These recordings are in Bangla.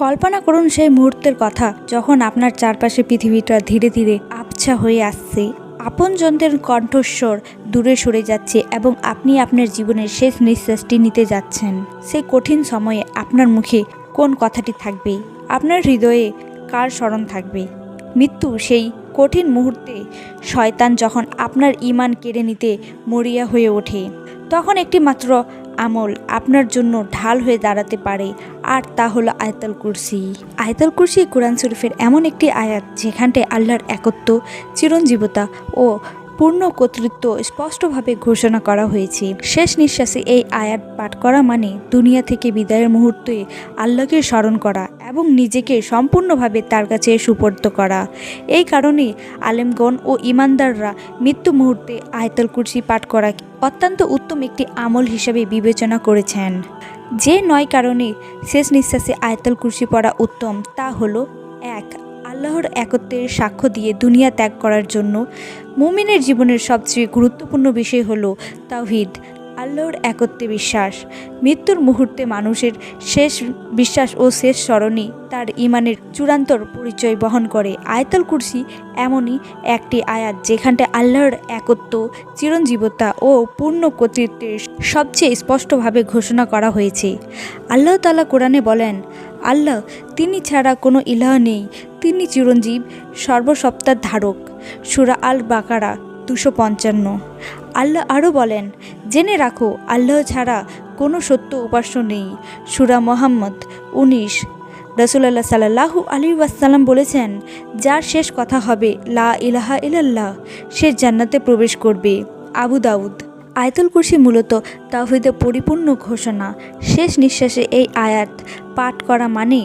কল্পনা করুন সেই মুহূর্তের কথা যখন আপনার চারপাশে পৃথিবীটা ধীরে ধীরে আবছা হয়ে আসছে, আপনজনদের কণ্ঠস্বর দূরে সরে যাচ্ছে এবং আপনি আপনার জীবনের শেষ নিঃশ্বাসটি নিতে যাচ্ছেন। সেই কঠিন সময়ে আপনার মুখে কোন কথাটি থাকবে? আপনার হৃদয়ে কার স্মরণ থাকবে? মৃত্যু সেই কঠিন মুহূর্তে শয়তান যখন আপনার ঈমান কেড়ে নিতে মরিয়া হয়ে ওঠে, তখন একটি মাত্র আমল আপনার জন্য ঢাল হয়ে দাঁড়াতে পারে, আর তা হলো আয়াতুল কুরসি। আয়াতুল কুরসি কোরআন শরীফের এমন একটি আয়াত যেখানটায় আল্লাহর একত্ব, চিরঞ্জীবতা ও পূর্ণ কর্তৃত্ব স্পষ্টভাবে ঘোষণা করা হয়েছে। শেষ নিঃশ্বাসে এই আয়াত পাঠ করা মানে দুনিয়া থেকে বিদায়ের মুহূর্তে আল্লাহকে স্মরণ করা এবং নিজেকে সম্পূর্ণভাবে তার কাছে সুপর্দ করা। এই কারণে আলেমগণ ও ইমানদাররা মৃত্যু মুহূর্তে আয়াতুল কুরসি পাঠ করা অত্যন্ত উত্তম একটি আমল হিসেবে বিবেচনা করেছেন। যে 9 কারণে শেষ নিঃশ্বাসে আয়াতুল কুরসি পড়া উত্তম তা হলো: 1. আল্লাহর একত্বের সাক্ষ্য দিয়ে দুনিয়া ত্যাগ করার জন্য। মুমিনের জীবনের সবচেয়ে গুরুত্বপূর্ণ বিষয় হলো তাওহীদ, আল্লাহর একত্বে বিশ্বাস। মৃত্যুর মুহূর্তে মানুষের শেষ বিশ্বাস ও শেষ স্মরণই তার ঈমানের চূড়ান্ত পরিচয় বহন করে। আয়াতুল কুরসি এমনই একটি আয়াত যেখানটায় আল্লাহর একত্ব, চিরঞ্জীবতা ও পূর্ণ কর্তৃত্বের সবচেয়ে স্পষ্টভাবে ঘোষণা করা হয়েছে। আল্লাহ তাআলা কোরআনে বলেন, আল্লাহ তিনি ছাড়া কোনো ইলাহ নেই, তিনি চিরঞ্জীব, সর্বসত্তার ধারক। সূরা আল বাকারা 255। আল্লাহ আরও বলেন, জেনে রাখো আল্লাহ ছাড়া কোনো সত্য উপাস্য নেই। সূরা মুহাম্মদ 19। রাসূলুল্লাহ সাল্লাল্লাহু আলাইহি ওয়াসাল্লাম বলেছেন, যার শেষ কথা হবে লা ইলাহা ইল্লাল্লাহ, সে জান্নাতে প্রবেশ করবে। আবু দাউদ। আয়াতুল কুরসি মূলত তাওহীদের পরিপূর্ণ ঘোষণা। শেষ নিঃশ্বাসে এই আয়াত পাঠ করা মানে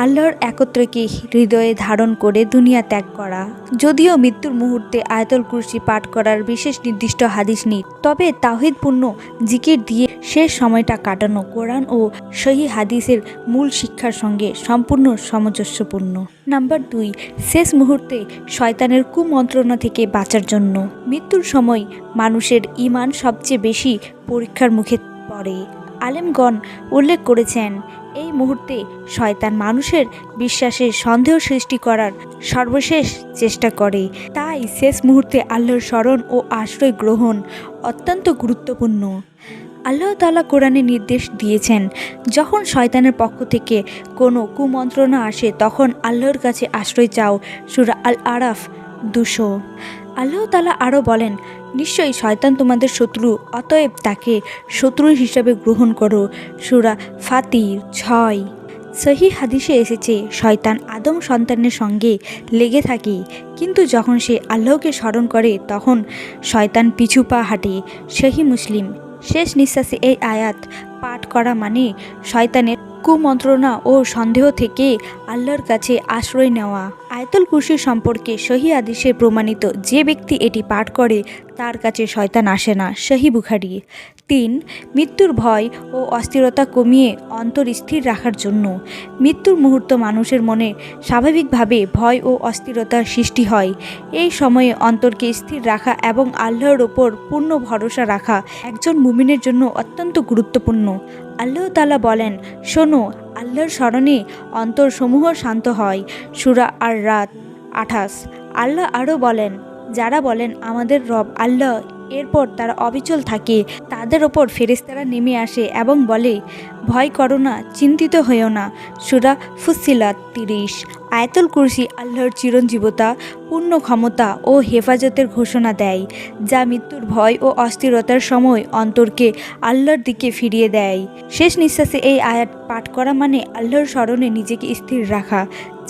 আল্লাহর একত্রকে হৃদয়ে ধারণ করে দুনিয়া ত্যাগ করা। যদিও মৃত্যুর মুহূর্তে আয়াতুল কুরসি পাঠ করার বিশেষ নির্দিষ্ট হাদিস নেই, তবে তাওহীদপূর্ণ জিকির দিয়ে শেষ সময়টা কাটানো কোরআন ও সহিহ হাদিসের মূল শিক্ষার সঙ্গে সম্পূর্ণ সামঞ্জস্যপূর্ণ। নাম্বার 2, শেষ মুহূর্তে শয়তানের কুমন্ত্রণা থেকে বাঁচার জন্য। মৃত্যুর সময় মানুষের ঈমান সবচেয়ে বেশি পরীক্ষার মুখে পড়ে। আলেমগণ উল্লেখ করেছেন, এই মুহূর্তে শয়তান মানুষের বিশ্বাসে সন্দেহ সৃষ্টি করার সর্বশেষ চেষ্টা করে। তাই শেষ মুহূর্তে আল্লাহর স্মরণ ও আশ্রয় গ্রহণ অত্যন্ত গুরুত্বপূর্ণ। আল্লাহ তাআলা কোরআনে নির্দেশ দিয়েছেন, যখন শয়তানের পক্ষ থেকে কোনো কুমন্ত্রণা আসে তখন আল্লাহর কাছে আশ্রয় চাও। সূরা আল আরাফ 200। আল্লাহ তাআলা আরও বলেন, নিশ্চয়ই শয়তান তোমাদের শত্রু, অতএব তাকে শত্রু হিসাবে গ্রহণ করো। সূরা ফাতির 6। সহিহ হাদিসে এসেছে, শয়তান আদম সন্তানের সঙ্গে লেগে থাকে, কিন্তু যখন সে আল্লাহকে স্মরণ করে তখন শয়তান পিছু পা হাঁটে। সহিহ মুসলিম। শেষ নিঃশ্বাসে এই আয়াত পাঠ করা মানে শয়তানের কুমন্ত্রণা ও সন্দেহ থেকে আল্লাহর কাছে আশ্রয় নেওয়া। আয়াতুল কুরসি সম্পর্কে সহিহ হাদিসে প্রমাণিত, যে ব্যক্তি এটি পাঠ করে তার কাছে শয়তান আসে না। সহিহ বুখারী। 3. মৃত্যুর ভয় ও অস্থিরতা কমিয়ে অন্তর স্থির রাখার জন্য। মৃত্যুর মুহূর্ত মানুষের মনে স্বাভাবিকভাবে ভয় ও অস্থিরতার সৃষ্টি হয়। এই সময়ে অন্তরকে স্থির রাখা এবং আল্লাহর ওপর পূর্ণ ভরসা রাখা একজন মুমিনের জন্য অত্যন্ত গুরুত্বপূর্ণ। আল্লাহ তাআলা বলেন, শোনো, আল্লাহর স্মরণে অন্তরসমূহ শান্ত হয়। সূরা আর রাত 28। আল্লাহ আরও বলেন, যারা বলেন আমাদের রব আল্লাহ, এরপর তারা অবিচল থাকে, তাদের ওপর ফেরেশতারা নেমে আসে এবং বলে, ভয় করো না, চিন্তিত হয়েও না। সূরা ফুসসিলাত 30। আয়াতুল কুরসি আল্লাহর চিরঞ্জীবতা, পূর্ণ ক্ষমতা ও হেফাজতের ঘোষণা দেয়, যা মৃত্যুর ভয় ও অস্থিরতার সময় অন্তরকে আল্লাহর দিকে ফিরিয়ে দেয়। শেষ নিঃশ্বাসে এই আয়াত পাঠ করা মানে আল্লাহর স্মরণে নিজেকে স্থির রাখা।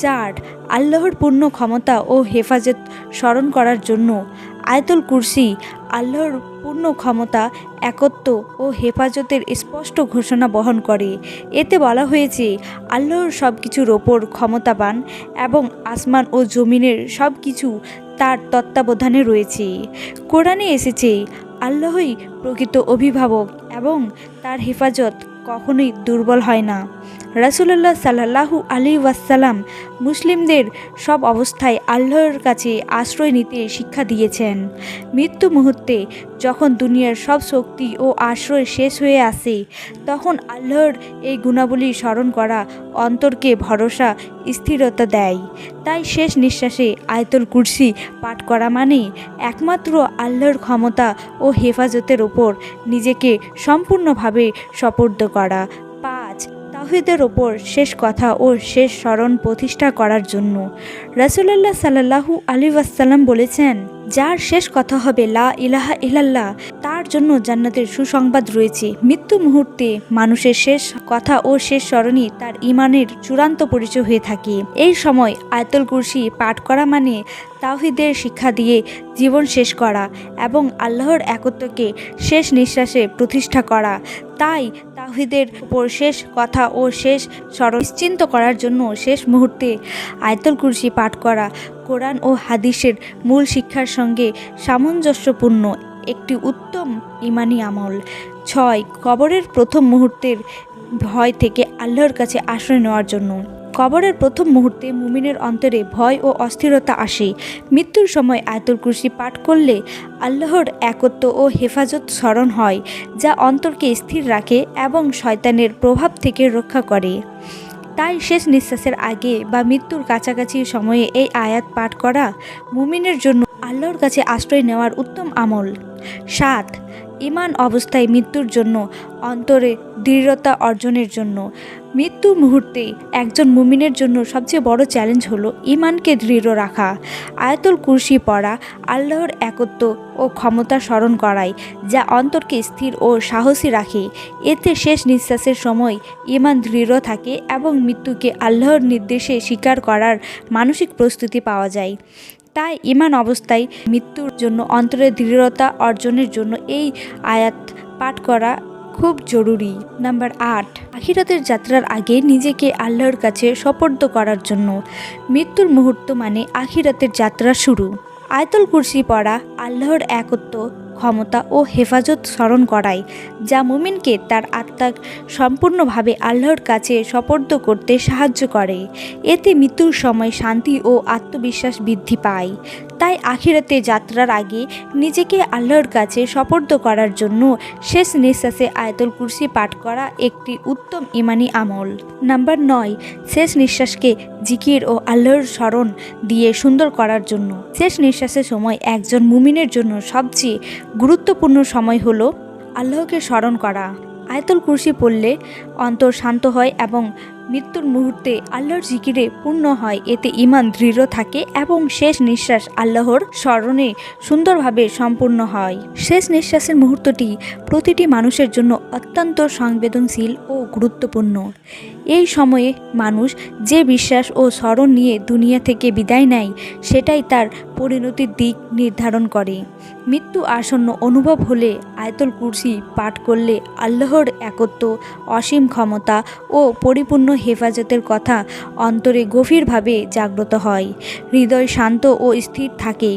4. আল্লাহর পূর্ণ ক্ষমতা ও হেফাজত স্মরণ করার জন্য। আয়াতুল কুরসি আল্লাহর পূর্ণ ক্ষমতা, একত্ব ও হেফাজতের স্পষ্ট ঘোষণা বহন করে। এতে বলা হয়েছে, আল্লাহর সব কিছুর ওপর ক্ষমতাবান এবং আসমান ও জমিনের সব কিছু তার তত্ত্বাবধানে রয়েছে। কোরআনে এসেছে, আল্লাহই প্রকৃত অভিভাবক এবং তার হেফাজত কখনোই দুর্বল হয় না। রাসূলুল্লাহ সাল্লাল্লাহু আলাইহি ওয়াসাল্লাম মুসলিমদের সব অবস্থায় আল্লাহর কাছে আশ্রয় নিতে শিক্ষা দিয়েছেন। মৃত্যু মুহূর্তে যখন দুনিয়ার সব শক্তি ও আশ্রয় শেষ হয়ে আসে, তখন আল্লাহর এই গুণাবলী স্মরণ করা অন্তরকে ভরসা, স্থিরতা দেয়। তাই শেষ নিঃশ্বাসে আয়াতুল কুরসি পাঠ করা মানে একমাত্র আল্লাহর ক্ষমতা ও হেফাজতের ওপর নিজেকে সম্পূর্ণভাবে সোপর্দ করা। 5. তাওহীদের ওপর শেষ কথা ও শেষ স্মরণ প্রতিষ্ঠা করার জন্য। রাসূলুল্লাহ সাল্লাল্লাহু আলাইহি ওয়াসাল্লাম বলেছেন, যার শেষ কথা হবে লা ইলাহা ইল্লাল্লাহ, তার জন্য জান্নাতের সুসংবাদ রয়েছে। মৃত্যু মুহূর্তে মানুষের শেষ কথা ও শেষ স্মরণই তার ঈমানের চূড়ান্ত পরিচয় হয়ে থাকে। এই সময় আয়াতুল কুরসি পাঠ করা মানে তাওহীদের শিক্ষা দিয়ে জীবন শেষ করা এবং আল্লাহর একত্বকে শেষ নিঃশ্বাসে প্রতিষ্ঠা করা। তাই তাওহীদের উপর শেষ কথা ও শেষ স্মরণ নিশ্চিন্ত করার জন্য শেষ মুহূর্তে আয়াতুল কুরসি পাঠ করা কোরআন ও হাদিসের মূল শিক্ষার সঙ্গে সামঞ্জস্যপূর্ণ একটি উত্তম ঈমানি আমল। 6. কবরের প্রথম মুহূর্তের ভয় থেকে আল্লাহর কাছে আশ্রয় নেওয়ার জন্য। কবরের প্রথম মুহূর্তে মুমিনের অন্তরে ভয় ও অস্থিরতা আসে। মৃত্যুর সময় আয়াতুল কুরসি পাঠ করলে আল্লাহর একত্ব ও হেফাজত স্মরণ হয়, যা অন্তরকে স্থির রাখে এবং শয়তানের প্রভাব থেকে রক্ষা করে। তাই শেষ নিঃশ্বাসের আগে বা মৃত্যুর কাছাকাছি সময়ে এই আয়াত পাঠ করা মুমিনের জন্য আল্লাহর কাছে আশ্রয় নেওয়ার উত্তম আমল। 7. ঈমান অবস্থায় মৃত্যুর জন্য অন্তরে দৃঢ়তা অর্জনের জন্য। মৃত্যু মুহূর্তে একজন মুমিনের জন্য সবচেয়ে বড় চ্যালেঞ্জ হলো ঈমানকে দৃঢ় রাখা। আয়াতুল কুরসি পড়া আল্লাহর একত্ব ও ক্ষমতা স্মরণ করায়, যা অন্তরকে স্থির ও সাহসী রাখে। এতে শেষ নিঃশ্বাসের সময় ঈমান দৃঢ় থাকে এবং মৃত্যুকে আল্লাহর নির্দেশে স্বীকার করার মানসিক প্রস্তুতি পাওয়া যায়। তাই ঈমান অবস্থায় মৃত্যুর জন্য অন্তরের দৃঢ়তা অর্জনের জন্য এই আয়াত পাঠ করা খুব জরুরি। নাম্বার 8. আখিরাতের যাত্রার আগে নিজেকে আল্লাহর কাছে সোপর্দ করার জন্য। মৃত্যুর মুহূর্ত মানে আখিরাতের যাত্রা শুরু। আয়াতুল কুরসি পড়া আল্লাহর একত্ব, ক্ষমতা ও হেফাজত স্মরণ করায়, যা মুমিনকে তার আত্মা সম্পূর্ণভাবে আল্লাহর কাছে সোপর্দ করতে সাহায্য করে। এতে মৃত্যুর সময় শান্তি ও আত্মবিশ্বাস বৃদ্ধি পায়। তাই আখিরাতে যাত্রার আগে নিজেকে আল্লাহর কাছে সোপর্দ করার জন্য শেষ নিঃশ্বাসে আয়াতুল কুরসি পাঠ করা একটি উত্তম ঈমানি আমল। নাম্বার 9. শেষ নিঃশ্বাসকে জিকির ও আল্লাহর স্মরণ দিয়ে সুন্দর করার জন্য। শেষ নিঃশ্বাসের সময় একজন মুমিনের জন্য সবচেয়ে গুরুত্বপূর্ণ সময় হলো আল্লাহকে স্মরণ করা। আয়াতুল কুরসি পড়লে অন্তর শান্ত হয় এবং মৃত্যুর মুহূর্তে আল্লাহর জিকিরে পূর্ণ হয়। এতে ঈমান দৃঢ় থাকে এবং শেষ নিঃশ্বাস আল্লাহর স্মরণে সুন্দরভাবে সম্পূর্ণ হয়। শেষ নিঃশ্বাসের মুহূর্তটি প্রতিটি মানুষের জন্য অত্যন্ত সংবেদনশীল ও গুরুত্বপূর্ণ। এই সময়ে মানুষ যে বিশ্বাস ও স্মরণ নিয়ে দুনিয়া থেকে বিদায় নেয়, সেটাই তার পরিণতির দিক নির্ধারণ করে। মৃত্যু আসন্ন অনুভব হলে আয়াতুল কুরসি পাঠ করলে আল্লাহর একত্ব, অসীম ক্ষমতা ও পরিপূর্ণ হেফাজতের কথা অন্তরে গভীরভাবে জাগ্রত হয়। হৃদয় শান্ত ও স্থির থাকে।